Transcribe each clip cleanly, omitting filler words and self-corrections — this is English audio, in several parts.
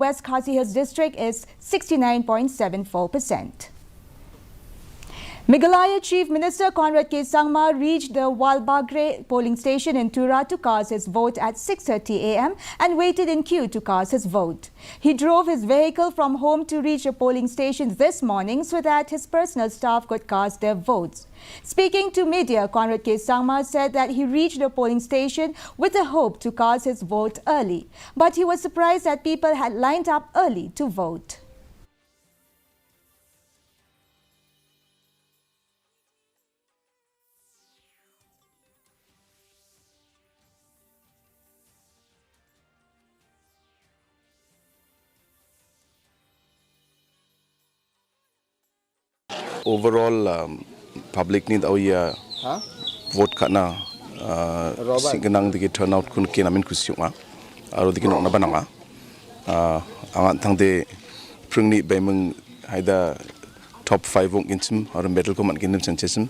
West Khasi Hills district is 69.74%. Meghalaya Chief Minister Conrad K. Sangma reached the Walbagre polling station in Tura to cast his vote at 6:30 a.m. and waited in queue to cast his vote. He drove his vehicle from home to reach the polling station this morning so that his personal staff could cast their votes. Speaking to media, Conrad K. Sangma said that he reached the polling station with the hope to cast his vote early, but he was surprised that people had lined up early to vote. Overall, public need our vote kana singenang digi turnout kun kinamin kusyunga aro digi nong nabananga angan tangde prungni baimung haida top 5 wong inchim aro medal ko man ginim chanchesim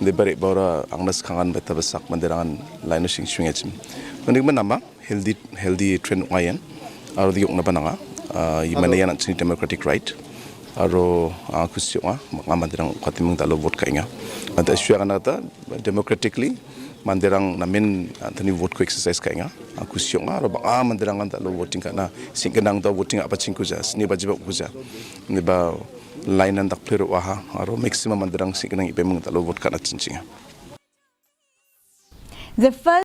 de bare bora angnas khangan beta basak manderangan line sing swingachim onig man nama healthy trend ngayan aro digi nabananga yimanayan anchini democratic right aro kusyunga manderang kwatimung dalo vote kainga anta shuaganata democratically manderang namin antani vote ko exercise kainga kusyunga aro ba manderang dalo voting kana singkenang da voting apa chingkuja ni bajiba kuja ni ba line and clear waha aro maximum manderang singkenang ipemung dalo vote kana chinchinga. The first